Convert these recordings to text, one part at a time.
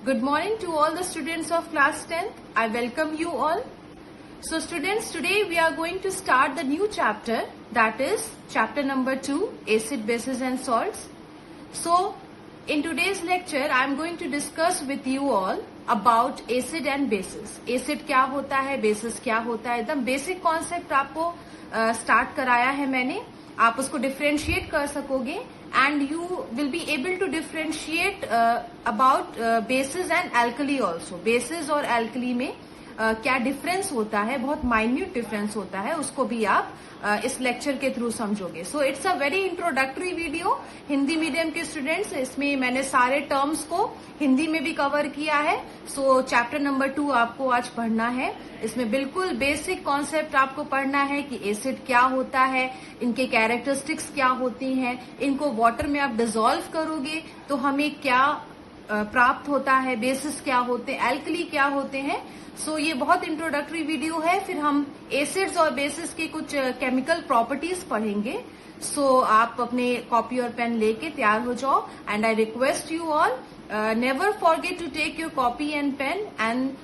Good morning to all the students of class 10th. I welcome you all. So students, today we are going to start the new chapter, that is chapter number 2, acid, bases and salts. So in today's lecture I am going to discuss with you all about acid and bases. Acid क्या होता है, bases क्या होता है, एकदम basic concept आपको start कराया है मैंने. आप उसको differentiate कर सकोगे and you will be able to differentiate about bases and alkali also. Bases और alkali में क्या डिफरेंस होता है, बहुत माइन्यूट डिफरेंस होता है, उसको भी आप इस लेक्चर के थ्रू समझोगे. So it's a very introductory video. Hindi medium के स्टूडेंट्स, इसमें मैंने सारे टर्म्स को हिंदी में भी कवर किया है. सो चैप्टर नंबर 2 आपको आज पढ़ना है. इसमें बिल्कुल बेसिक कॉन्सेप्ट आपको पढ़ना है कि एसिड क्या होता है, इनके कैरेक्टरिस्टिक्स क्या होती हैं, इनको वाटर में आप डिसॉल्व करोगे तो हमें क्या प्राप्त होता है, बेसिस क्या होते हैं, एल्कली क्या होते हैं. सो ये बहुत इंट्रोडक्टरी वीडियो है. फिर हम एसिड्स और बेसिस के कुछ केमिकल प्रॉपर्टीज पढ़ेंगे. सो आप अपने कॉपी और पेन लेके तैयार हो जाओ and I request you all never forget to take your copy and pen and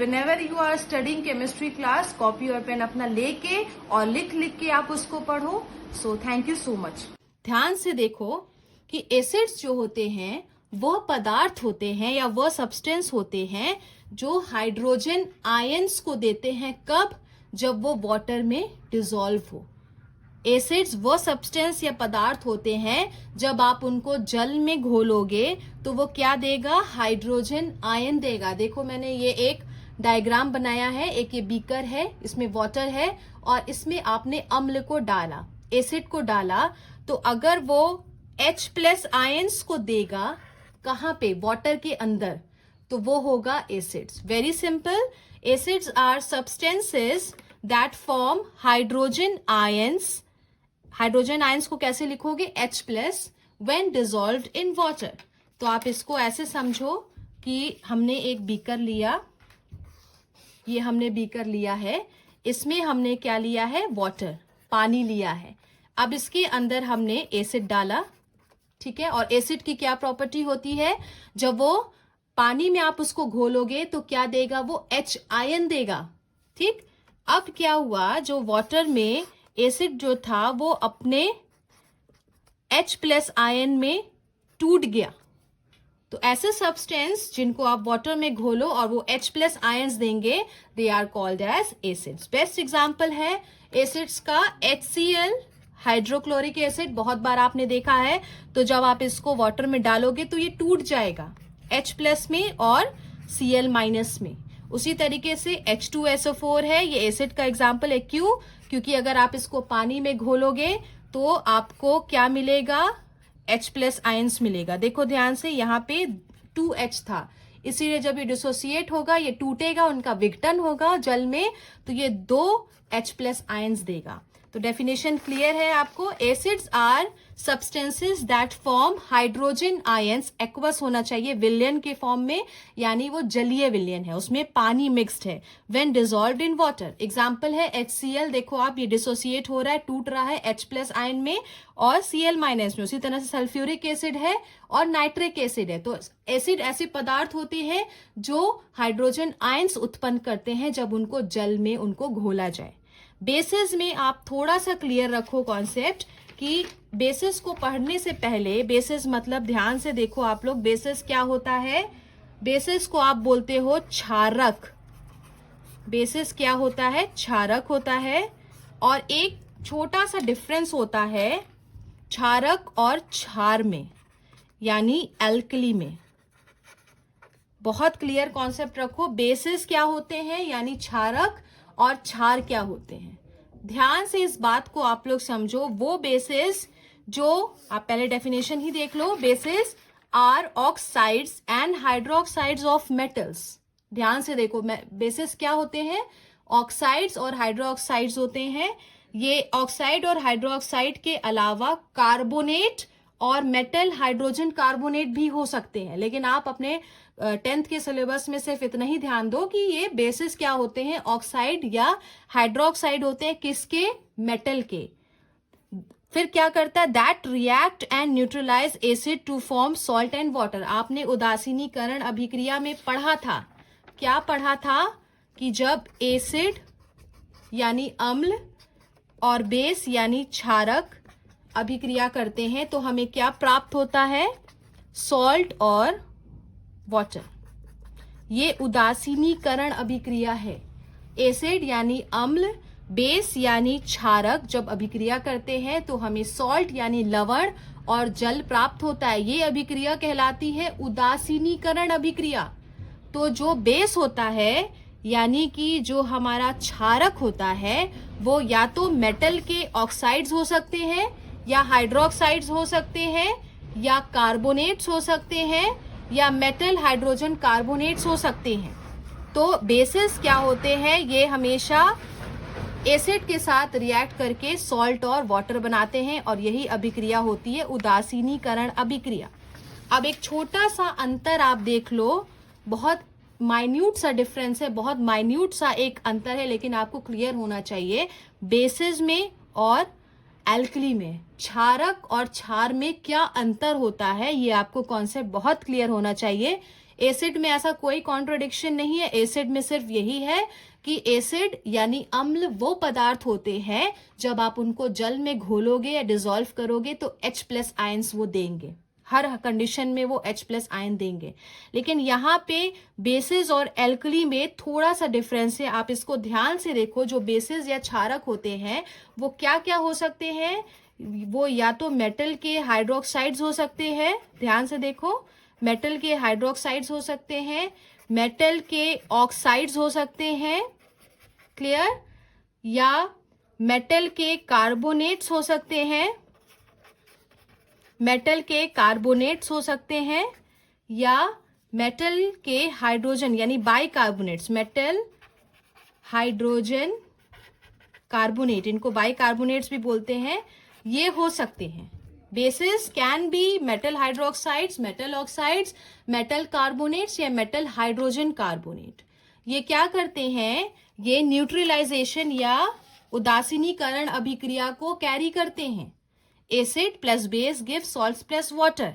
whenever you are studying chemistry class, copy और पेन अपना लेके और लिख के आप उसको पढ़ो. So thank you so much. ध्यान से देखो कि एसिड्स जो होते हैं वह पदार्थ होते हैं या वह सब्सटेंस होते हैं जो हाइड्रोजन आयंस को देते हैं. कब? जब वो वाटर में डिसॉल्व हो. एसिड्स वो सब्सटेंस या पदार्थ होते हैं जब आप उनको जल में घोलोगे तो वो क्या देगा? हाइड्रोजन आयन देगा. देखो मैंने ये एक डायग्राम बनाया है. एक ये बीकर है, इसमें वाटर है और इसमें आपने अम्ल को डाला, एसिड को डाला, तो अगर वो H+ आयंस को देगा कहां पे? वाटर के अंदर, तो वो होगा acids. Very simple. Acids are substances that form hydrogen ions. हाइड्रोजन आयंस को कैसे लिखोगे? H+ when dissolved in water. तो आप इसको ऐसे समझो कि हमने एक बीकर लिया, ये हमने बीकर लिया है, इसमें हमने क्या लिया है? वाटर, पानी लिया है. अब इसके अंदर हमने एसिड डाला, ठीक है. और एसिड की क्या प्रॉपर्टी होती है? जब वो पानी में आप उसको घोलोगे तो क्या देगा? वो H आयन देगा. ठीक. अब क्या हुआ? जो वाटर में एसिड जो था वो अपने H+ आयन में टूट गया. तो ऐसे सब्सटेंस जिनको आप वाटर में घोलो और वो H+ आयंस देंगे, they are called as acids. Best example है एसिड्स का HCl, हाइड्रोक्लोरिक एसिड. बहुत बार आपने देखा है. तो जब आप इसको वाटर में डालोगे तो ये टूट जाएगा H+ में और Cl- में. उसी तरीके से H2SO4 है, ये एसिड का एग्जाम्पल है. क्यों? क्योंकि अगर आप इसको पानी में घोलोगे तो आपको क्या मिलेगा? H+ आयंस मिलेगा. देखो ध्यान से, यहाँ पे 2H था, इसीलिए जब ये डिसोसिएट होगा, ये टूटेगा, उनका विघटन होगा जल में, तो ये 2 H+ आयंस देगा. तो डेफिनेशन क्लियर है आपको. Acids are substances that form hydrogen ions. Aqueous होना चाहिए, विलयन के फॉर्म में, यानी वो जलीय विलयन है, उसमें पानी मिक्स्ड है. When dissolved in water. Example है HCl. देखो आप, ये डिसोसिएट हो रहा है, टूट रहा है H+ आयन में और Cl- में. उसी तरह से सल्फ्यूरिक एसिड है और नाइट्रिक एसिड है. तो एसिड ऐसे पदार्थ होते हैं जो हाइड्रोजन आयंस उत्पन्न करते हैं जब उनको जल में उनको घोला जाए. बेसिस में आप थोड़ा सा क्लियर रखो कॉन्सेप्ट कि बेसिस को पढ़ने से पहले, बेसिस मतलब ध्यान से देखो आप लोग, बेसिस क्या होता है? बेसिस को आप बोलते हो क्षारक. बेसिस क्या होता है? क्षारक होता है. और एक छोटा सा डिफरेंस होता है क्षारक और क्षार में, यानी एल्कली में. बहुत क्लियर कॉन्सेप्ट रखो. बेसिस क्या होते हैं यानी क्षारक, और क्षार क्या होते हैं. ध्यान से इस बात को आप लोग समझो. वो बेसिस जो, आप पहले डेफिनेशन ही देख लो. Bases are oxides and hydroxides of metals. ध्यान से देखो, बेसिस क्या होते हैं? ऑक्साइड्स और हाइड्रोक्साइड्स होते हैं. ये ऑक्साइड और हाइड्रोक्साइड के अलावा कार्बोनेट और मेटल हाइड्रोजन कार्बोनेट भी हो सकते हैं. लेकिन आप अपने 10th के सिलेबस में सिर्फ इतना ही ध्यान दो कि ये बेसिस क्या होते हैं? ऑक्साइड या हाइड्रोक्साइड होते हैं. किसके? मेटल के. फिर क्या करता है, that react and neutralize acid to form salt and water. आपने उदासीनीकरण अभिक्रिया में पढ़ा था, क्या पढ़ा था, कि जब एसिड यानी अम्ल और बेस यानी क्षारक अभिक्रिया करते हैं तो हमें क्या प्राप्त होता है, सॉल्ट और वाटर। ये उदासीनीकरण अभिक्रिया है। एसिड यानी अम्ल, बेस यानी क्षारक जब अभिक्रिया करते हैं तो हमें सॉल्ट यानी लवण और जल प्राप्त होता है। ये अभिक्रिया कहलाती है उदासीनीकरण अभिक्रिया। तो जो बेस होता है यानी कि जो हमारा क्षारक होता है वो या तो मेटल के ऑक्साइड्स हो सकते हैं या हाइड्रोक्साइड्स हो सकते हैं या कार्बोनेट्स हो सकते हैं या मेटल हाइड्रोजन कार्बोनेट्स हो सकते हैं। तो बेसिस क्या होते हैं, ये हमेशा एसिड के साथ रिएक्ट करके सॉल्ट और वाटर बनाते हैं और यही अभिक्रिया होती है उदासीनीकरण अभिक्रिया। अब एक छोटा सा अंतर आप देख लो, बहुत माइन्यूट सा डिफरेंस है, बहुत माइन्यूट सा एक अंतर है, लेकिन आपको क्लियर होना चाहिए बेसिस में और एल्कली में, क्षारक और क्षार में क्या अंतर होता है, ये आपको कॉन्सेप्ट बहुत क्लियर होना चाहिए। एसिड में ऐसा कोई कॉन्ट्रडिक्शन नहीं है। एसिड में सिर्फ यही है कि एसिड यानी अम्ल वो पदार्थ होते हैं जब आप उनको जल में घोलोगे या डिसॉल्व करोगे तो H+ आयंस वो देंगे, हर कंडीशन में वो H+ आयन देंगे। लेकिन यहाँ पे बेसिस और एल्कली में थोड़ा सा डिफरेंस है, आप इसको ध्यान से देखो। जो बेसिस या क्षारक होते हैं वो क्या क्या हो सकते हैं, वो या तो मेटल के हाइड्रोक्साइड्स हो सकते हैं, ध्यान से देखो, मेटल के हाइड्रोक्साइड्स हो सकते हैं, मेटल के ऑक्साइड्स हो सकते हैं, क्लियर, या मेटल के कार्बोनेट्स हो सकते हैं, मेटल के कार्बोनेट्स हो सकते हैं, या मेटल के हाइड्रोजन यानी बाइकार्बोनेट्स, मेटल हाइड्रोजन कार्बोनेट, इनको बाइकार्बोनेट्स भी बोलते हैं, ये हो सकते हैं। Basis can be metal hydroxides, metal oxides, metal carbonates या मेटल हाइड्रोजन कार्बोनेट। ये क्या करते हैं, ये न्यूट्रलाइजेशन या उदासीनीकरण अभिक्रिया को कैरी करते हैं। Acid plus base give salt plus water.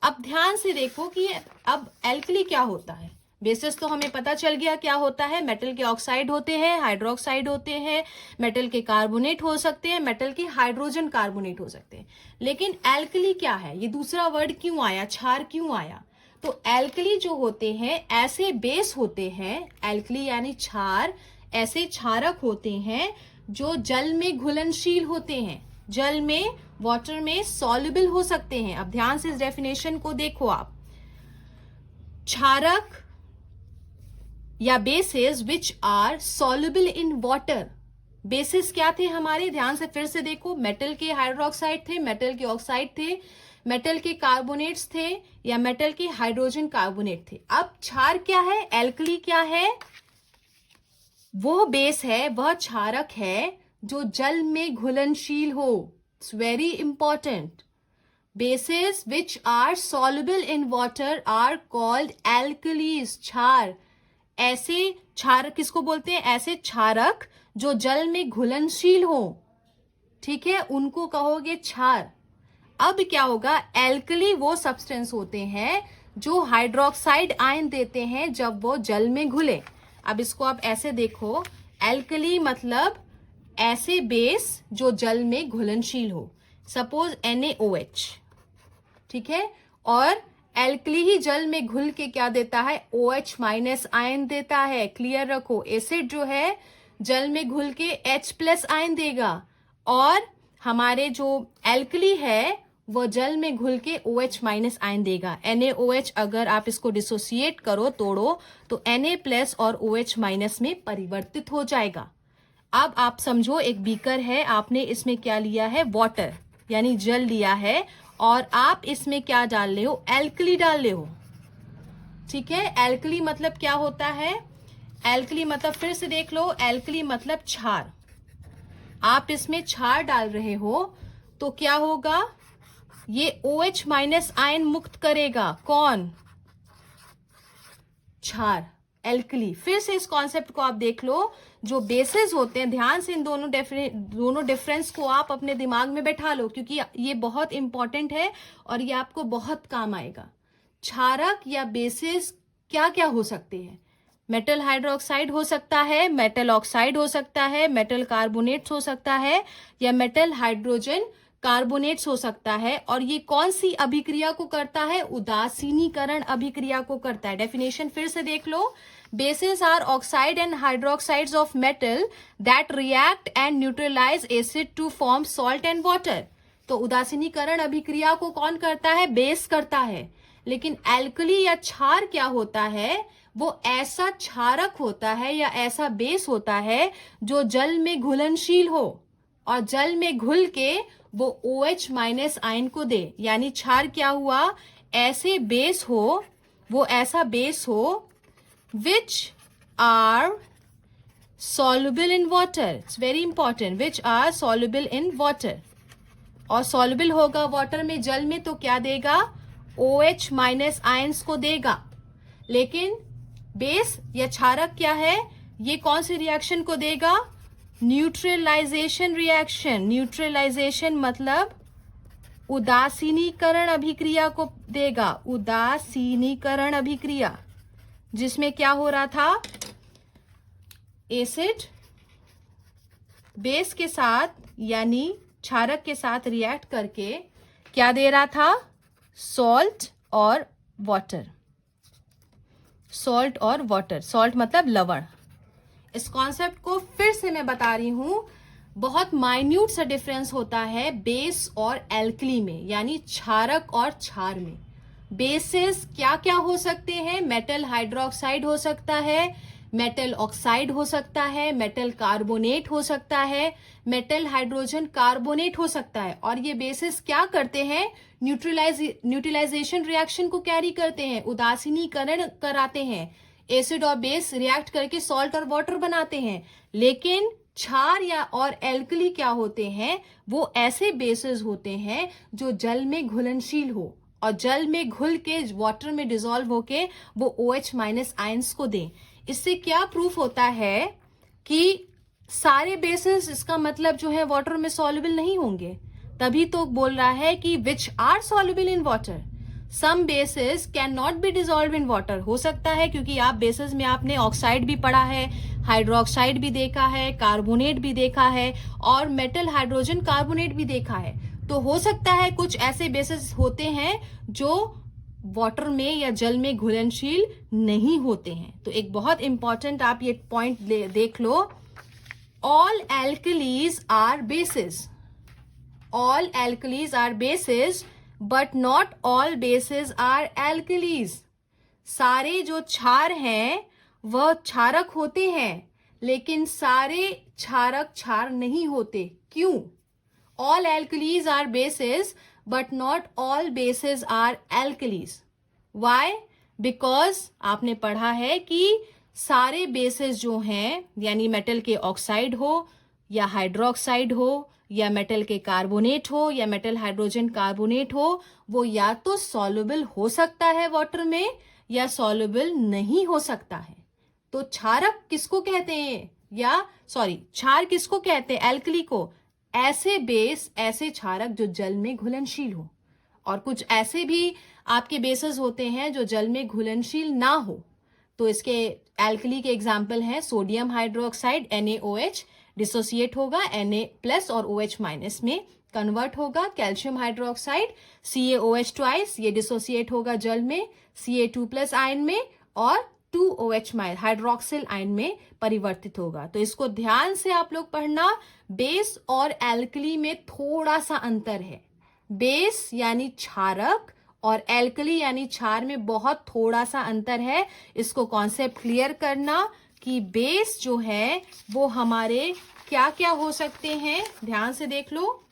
अब ध्यान से देखो कि अब एल्कली क्या होता है। बेसिस तो हमें पता चल गया क्या होता है, मेटल के ऑक्साइड होते हैं, हाइड्रोक्साइड होते हैं, मेटल के कार्बोनेट हो सकते हैं, मेटल के हाइड्रोजन कार्बोनेट हो सकते हैं। लेकिन एल्कली क्या है, ये दूसरा वर्ड क्यों आया, क्षार क्यों आया? तो एल्कली जो होते हैं ऐसे बेस होते हैं, एल्कली यानी क्षार, ऐसे क्षारक होते हैं जो जल में घुलनशील होते हैं, जल में, वाटर में सॉल्युबल हो सकते हैं। अब ध्यान से इस डेफिनेशन को देखो आप, क्षारक या bases which are soluble in water. Bases क्या थे हमारे, ध्यान से फिर से देखो, मेटल के हाइड्रोक्साइड थे, मेटल के ऑक्साइड थे, मेटल के कार्बोनेट्स थे या मेटल के हाइड्रोजन कार्बोनेट थे। अब क्षार क्या है, एल्कली क्या है, वो बेस है, वह क्षारक है जो जल में घुलनशील हो। It's very important. Bases which are soluble in water are called alkalis, क्षार। ऐसे क्षारक किसको बोलते हैं, ऐसे क्षारक जो जल में घुलनशील हो, ठीक है, उनको कहोगे क्षार। अब क्या होगा, एल्कली वो सब्सटेंस होते हैं जो हाइड्रोक्साइड आयन देते हैं जब वो जल में घुले। अब इसको आप ऐसे देखो, एल्कली मतलब ऐसे बेस जो जल में घुलनशील हो, सपोज NaOH, ठीक है, और एल्कली ही जल में घुल के क्या देता है, OH- आयन देता है। क्लियर रखो, एसिड जो है जल में घुल के H+ आयन देगा और हमारे जो एल्कली है वो जल में घुल के OH- आयन देगा। NaOH अगर आप इसको डिसोसिएट करो, तोड़ो, तो Na+ और OH- में परिवर्तित हो जाएगा। अब आप समझो एक बीकर है, आपने इसमें क्या लिया है, वाटर यानी जल लिया है, और आप इसमें क्या डाल रहे हो, एल्कली डाल रहे हो, ठीक है। एल्कली मतलब क्या होता है, एल्कली मतलब फिर से देख लो, एल्कली मतलब क्षार। आप इसमें क्षार डाल रहे हो तो क्या होगा, ये OH- आयन मुक्त करेगा, कौन, क्षार, एल्कली। फिर से इस कॉन्सेप्ट को आप देख लो, जो बेसिस होते हैं, ध्यान से इन दोनों डिफरेंस को आप अपने दिमाग में बैठा लो, क्योंकि ये बहुत इंपॉर्टेंट है और ये आपको बहुत काम आएगा। क्षारक या बेसिस क्या क्या हो सकते हैं? मेटल हाइड्रोक्साइड हो सकता है, मेटल ऑक्साइड हो सकता है, मेटल कार्बोनेट्स हो सकता है, या मेटल हाइड्रोजन कार्बोनेट्स हो सकता है। और ये कौन सी अभिक्रिया को करता है? उदासीनीकरण अभिक्रिया को करता है। डेफिनेशन फिर से देख लो, bases are oxide and hydroxides of metal that react and neutralize acid to form salt and water। तो उदासीनीकरण अभिक्रिया को कौन करता है? बेस करता है। लेकिन एल्कली या क्षार क्या होता है? वो ऐसा क्षारक होता है या ऐसा बेस होता है जो जल में घुलनशील हो और जल में घुल के वो OH माइनस आयन को दे। यानी क्षार क्या हुआ? ऐसे बेस हो, वो ऐसा बेस हो which are soluble in water, it's very important, which are soluble in water। और soluble होगा वाटर में, जल में, तो क्या देगा? OH माइनस आयंस को देगा। लेकिन बेस या क्षारक क्या है? ये कौन सी रिएक्शन को देगा? Neutralisation reaction. न्यूट्रलाइजेशन मतलब उदासीनीकरण अभिक्रिया को देगा। उदासीनीकरण अभिक्रिया, जिसमें क्या हो रहा था? एसिड बेस के साथ यानी क्षारक के साथ रिएक्ट करके क्या दे रहा था? सॉल्ट और वाटर। सॉल्ट और वाटर, सॉल्ट मतलब लवण। इस कॉन्सेप्ट को फिर से मैं बता रही हूं, बहुत माइन्यूट सा डिफरेंस होता है बेस और एल्कली में, यानी क्षारक और क्षार में। बेसिस क्या क्या हो सकते हैं? मेटल हाइड्रोक्साइड हो सकता है, मेटल ऑक्साइड हो सकता है, मेटल कार्बोनेट हो सकता है, मेटल हाइड्रोजन कार्बोनेट हो सकता है। और ये बेसिस क्या करते हैं? न्यूट्रलाइजेशन रिएक्शन को कैरी करते हैं, उदासीनीकरण कराते हैं, एसिड और बेस रिएक्ट करके सॉल्ट और वाटर बनाते हैं। लेकिन क्षार या और एल्कली क्या होते हैं? वो ऐसे बेसिस होते हैं जो जल में घुलनशील हो और जल में घुल के वाटर में डिसॉल्व होके वो OH माइनस आयंस को दें। इससे क्या प्रूफ होता है कि सारे बेसिस, इसका मतलब जो है वाटर में सॉल्युबल नहीं होंगे। तभी तो बोल रहा है कि which are soluble in water. Some bases can not be dissolve in water. हो सकता है, क्योंकि आप बेसिस में आपने ऑक्साइड भी पढ़ा है, हाइड्रोक्साइड भी देखा है, कार्बोनेट भी देखा है और मेटल हाइड्रोजन कार्बोनेट भी देखा है। तो हो सकता है कुछ ऐसे बेसिस होते हैं जो वाटर में या जल में घुलनशील नहीं होते हैं। तो एक बहुत इंपॉर्टेंट आप ये पॉइंट देख लो, all alkalis are bases. All alkalis are bases but not all bases are alkalis. सारे जो क्षार हैं वह क्षारक होते हैं, लेकिन सारे क्षारक क्षार नहीं होते। क्यों? All alkalis are bases, but not all bases are alkalis. Why? Because आपने पढ़ा है कि सारे बेसेस जो हैं, यानी मेटल के ऑक्साइड हो या हाइड्रोक्साइड हो या मेटल के कार्बोनेट हो या मेटल हाइड्रोजन कार्बोनेट हो, वो या तो सॉल्युबल हो सकता है वाटर में या सॉल्युबल नहीं हो सकता है। तो क्षारक किसको कहते हैं? या सॉरी, क्षार किसको कहते हैं? एल्कली को। ऐसे बेस, ऐसे क्षारक जो जल में घुलनशील हो। और कुछ ऐसे भी आपके बेसेस होते हैं जो जल में घुलनशील ना हो। तो इसके एल्कली के एग्जाम्पल हैं सोडियम हाइड्रोक्साइड NaOH, डिसोसिएट होगा Na+ और OH- में कन्वर्ट होगा। कैल्शियम हाइड्रोक्साइड CaOH ट्वाइस, ये डिसोसिएट होगा जल में Ca2+ आयन में और 2OH- हाइड्रोक्सिल आयन में परिवर्तित होगा। तो इसको ध्यान से आप लोग पढ़ना, बेस और एल्कली में थोड़ा सा अंतर है। बेस यानी क्षारक और एल्कली यानी क्षार में बहुत थोड़ा सा अंतर है। इसको कॉन्सेप्ट क्लियर करना कि बेस जो है वो हमारे क्या क्या हो सकते हैं। ध्यान से देख लो,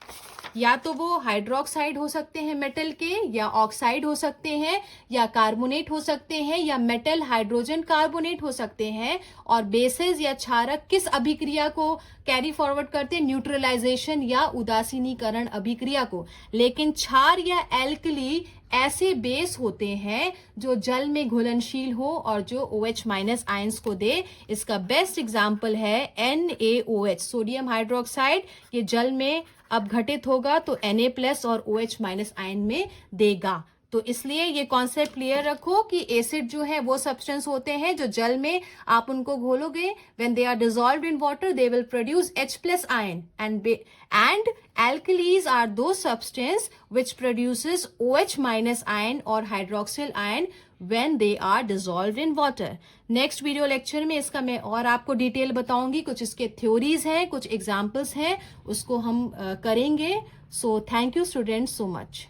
या तो वो हाइड्रोक्साइड हो सकते हैं मेटल के, या ऑक्साइड हो सकते हैं, या कार्बोनेट हो सकते हैं, या मेटल हाइड्रोजन कार्बोनेट हो सकते हैं। और बेसेस या क्षारक किस अभिक्रिया को कैरी फॉरवर्ड करते हैं? न्यूट्रलाइजेशन या उदासीनीकरण अभिक्रिया को। लेकिन क्षार या एल्कली ऐसे बेस होते हैं जो जल में घुलनशील हो और जो OH माइनस आयंस को दे। इसका बेस्ट एग्जाम्पल है NaOH, सोडियम हाइड्रोक्साइड। ये जल में अब घटित होगा तो Na प्लस और OH माइनस आयन में देगा। तो इसलिए ये कॉन्सेप्ट क्लियर रखो कि एसिड जो है वो सब्सटेंस होते हैं जो जल में आप उनको घोलोगे, when they are dissolved in water they will produce H plus ion, and alkalis are those substance which produces OH minus ion or hydroxyl ion when they are dissolved in water. Next video lecture में इसका मैं और आपको detail बताऊंगी, कुछ इसके theories हैं, कुछ एग्जाम्पल्स हैं, उसको हम करेंगे. So thank you students so much.